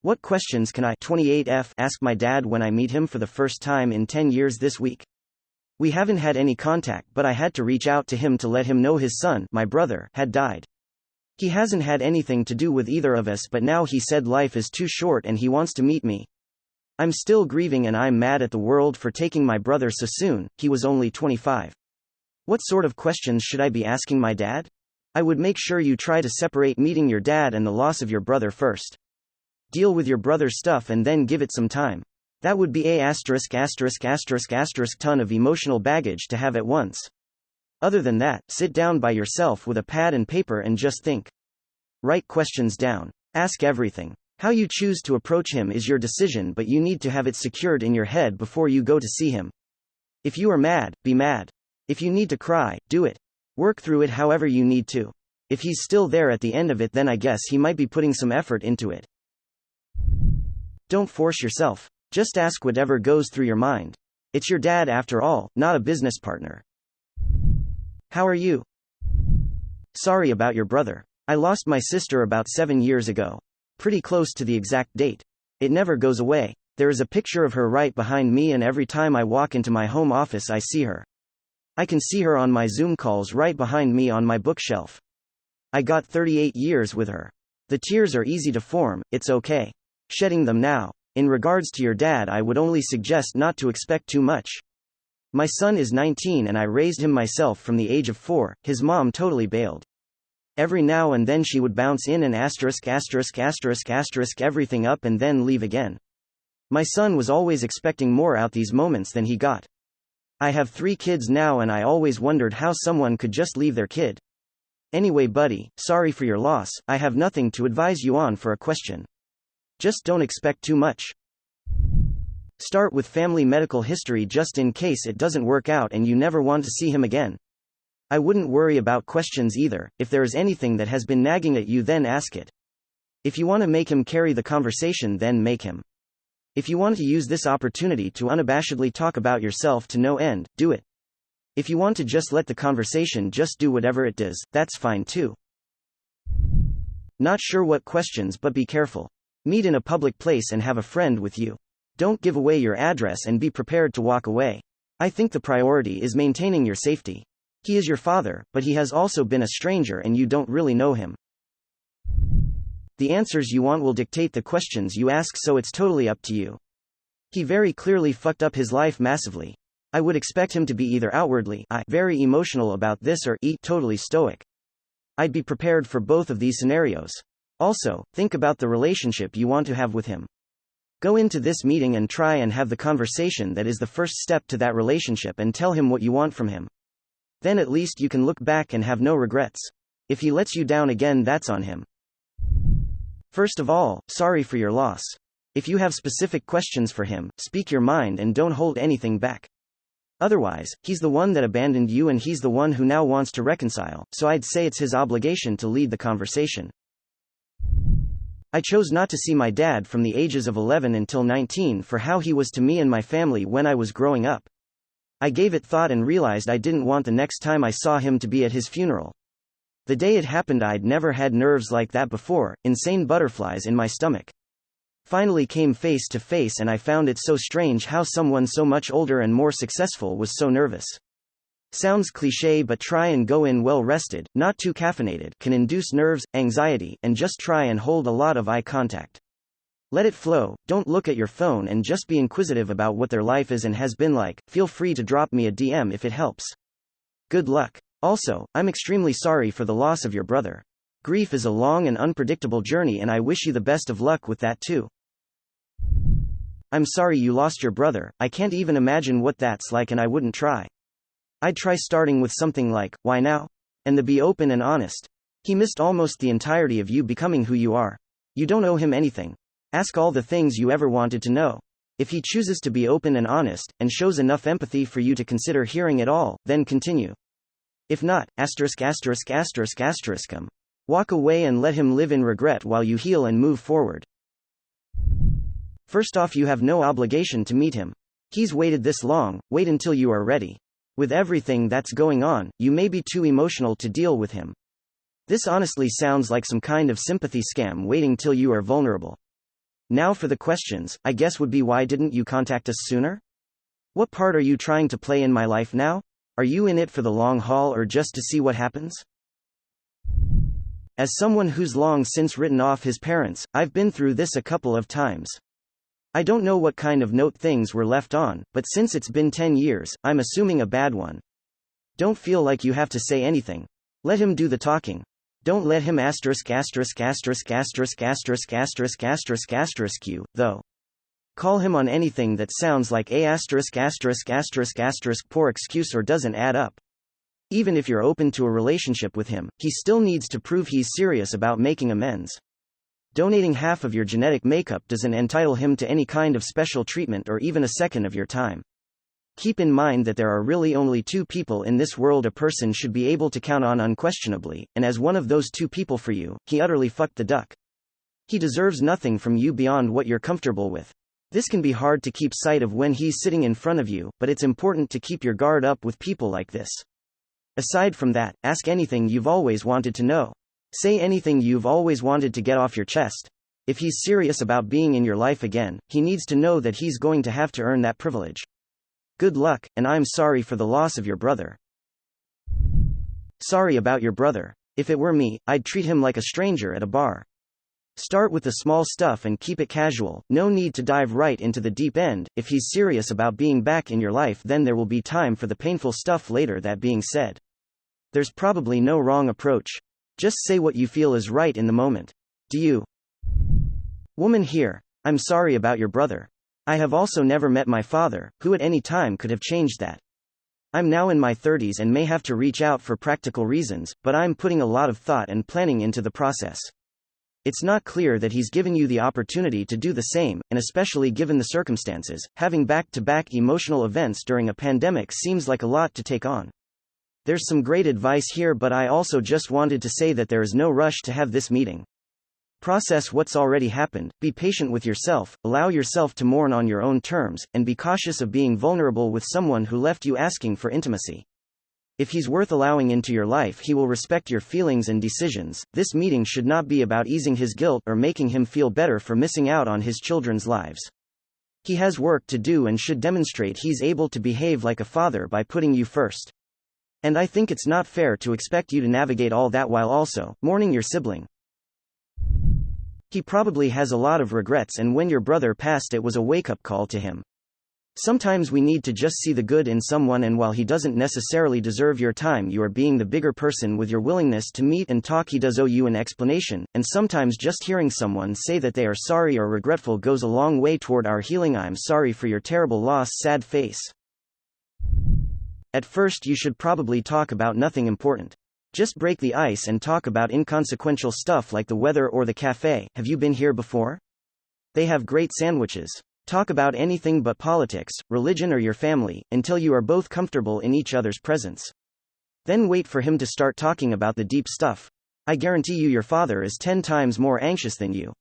What questions can I 28F ask my dad when I meet him for the first time in 10 years this week? We haven't had any contact, but I had to reach out to him to let him know his son, my brother, had died. He hasn't had anything to do with either of us, but now he said life is too short and he wants to meet me. I'm still grieving and I'm mad at the world for taking my brother so soon. He was only 25. What sort of questions should I be asking my dad? I would make sure you try to separate meeting your dad and the loss of your brother first. Deal with your brother's stuff and then give it some time. That would be a ton of emotional baggage to have at once. Other than that, sit down by yourself with a pad and paper and just think. Write questions down. Ask everything. How you choose to approach him is your decision, but you need to have it secured in your head before you go to see him. If you are mad, be mad. If you need to cry, do it. Work through it however you need to. If he's still there at the end of it, then I guess he might be putting some effort into it. Don't force yourself. Just ask whatever goes through your mind. It's your dad after all, not a business partner. How are you? Sorry about your brother. I lost my sister about 7 years ago. Pretty close to the exact date. It never goes away. There is a picture of her right behind me, and every time I walk into my home office I see her. I can see her on my Zoom calls right behind me on my bookshelf. I got 38 years with her. The tears are easy to form, it's okay. Shedding them now. In regards to your dad, I would only suggest not to expect too much. My son is 19 and I raised him myself from the age of 4, his mom totally bailed. Every now and then she would bounce in and everything up and then leave again. My son was always expecting more out these moments than he got. I have 3 kids now and I always wondered how someone could just leave their kid. Anyway buddy, sorry for your loss, I have nothing to advise you on for a question. Just don't expect too much. Start with family medical history just in case it doesn't work out and you never want to see him again. I wouldn't worry about questions either. If there is anything that has been nagging at you, then ask it. If you want to make him carry the conversation, then make him. If you want to use this opportunity to unabashedly talk about yourself to no end, do it. If you want to just let the conversation just do whatever it does, that's fine too. Not sure what questions, but be careful. Meet in a public place and have a friend with you. Don't give away your address and be prepared to walk away. I think the priority is maintaining your safety. He is your father, but he has also been a stranger and you don't really know him. The answers you want will dictate the questions you ask, so it's totally up to you. He very clearly fucked up his life massively. I would expect him to be either outwardly very emotional about this or totally stoic. I'd be prepared for both of these scenarios. Also, think about the relationship you want to have with him. Go into this meeting and try and have the conversation that is the first step to that relationship and tell him what you want from him. Then at least you can look back and have no regrets. If he lets you down again, that's on him. First of all, sorry for your loss. If you have specific questions for him, speak your mind and don't hold anything back. Otherwise, he's the one that abandoned you and he's the one who now wants to reconcile, so I'd say it's his obligation to lead the conversation. I chose not to see my dad from the ages of 11 until 19 for how he was to me and my family when I was growing up. I gave it thought and realized I didn't want the next time I saw him to be at his funeral. The day it happened, I'd never had nerves like that before, insane butterflies in my stomach. Finally came face to face and I found it so strange how someone so much older and more successful was so nervous. Sounds cliché, but try and go in well rested, not too caffeinated, can induce nerves, anxiety, and just try and hold a lot of eye contact. Let it flow, don't look at your phone and just be inquisitive about what their life is and has been like. Feel free to drop me a DM if it helps. Good luck. Also, I'm extremely sorry for the loss of your brother. Grief is a long and unpredictable journey and I wish you the best of luck with that too. I'm sorry you lost your brother, I can't even imagine what that's like and I wouldn't try. I'd try starting with something like, why now? And be open and honest. He missed almost the entirety of you becoming who you are. You don't owe him anything. Ask all the things you ever wanted to know. If he chooses to be open and honest, and shows enough empathy for you to consider hearing it all, then continue. If not, walk away and let him live in regret while you heal and move forward. First off, you have no obligation to meet him. He's waited this long, wait until you are ready. With everything that's going on, you may be too emotional to deal with him. This honestly sounds like some kind of sympathy scam, waiting till you are vulnerable. Now for the questions, I guess would be why didn't you contact us sooner? What part are you trying to play in my life now? Are you in it for the long haul or just to see what happens? As someone who's long since written off his parents, I've been through this a couple of times. I don't know what kind of note things were left on, but since it's been 10 years, I'm assuming a bad one. Don't feel like you have to say anything. Let him do the talking. Don't let him you, though. Call him on anything that sounds like a poor excuse or doesn't add up. Even if you're open to a relationship with him, he still needs to prove he's serious about making amends. Donating half of your genetic makeup doesn't entitle him to any kind of special treatment or even a second of your time. Keep in mind that there are really only two people in this world a person should be able to count on unquestionably, and as one of those two people for you, he utterly fucked the duck. He deserves nothing from you beyond what you're comfortable with. This can be hard to keep sight of when he's sitting in front of you, but it's important to keep your guard up with people like this. Aside from that, ask anything you've always wanted to know. Say anything you've always wanted to get off your chest. If he's serious about being in your life again, he needs to know that he's going to have to earn that privilege. Good luck, and I'm sorry for the loss of your brother. Sorry about your brother. If it were me, I'd treat him like a stranger at a bar. Start with the small stuff and keep it casual, no need to dive right into the deep end. If he's serious about being back in your life, then there will be time for the painful stuff later. That being said, there's probably no wrong approach. Just say what you feel is right in the moment. Do you? Woman here. I'm sorry about your brother. I have also never met my father, who at any time could have changed that. I'm now in my 30s and may have to reach out for practical reasons, but I'm putting a lot of thought and planning into the process. It's not clear that he's given you the opportunity to do the same, and especially given the circumstances, having back-to-back emotional events during a pandemic seems like a lot to take on. There's some great advice here, but I also just wanted to say that there is no rush to have this meeting. Process what's already happened, be patient with yourself, allow yourself to mourn on your own terms, and be cautious of being vulnerable with someone who left you asking for intimacy. If he's worth allowing into your life, he will respect your feelings and decisions. This meeting should not be about easing his guilt or making him feel better for missing out on his children's lives. He has work to do and should demonstrate he's able to behave like a father by putting you first. And I think it's not fair to expect you to navigate all that while also mourning your sibling. He probably has a lot of regrets, and when your brother passed, it was a wake-up call to him. Sometimes we need to just see the good in someone, and while he doesn't necessarily deserve your time, you are being the bigger person with your willingness to meet and talk. He does owe you an explanation, and sometimes just hearing someone say that they are sorry or regretful goes a long way toward our healing. I'm sorry for your terrible loss, sad face. At first, you should probably talk about nothing important. Just break the ice and talk about inconsequential stuff like the weather or the cafe. Have you been here before? They have great sandwiches. Talk about anything but politics, religion, or your family, until you are both comfortable in each other's presence. Then wait for him to start talking about the deep stuff. I guarantee you your father is 10 times more anxious than you.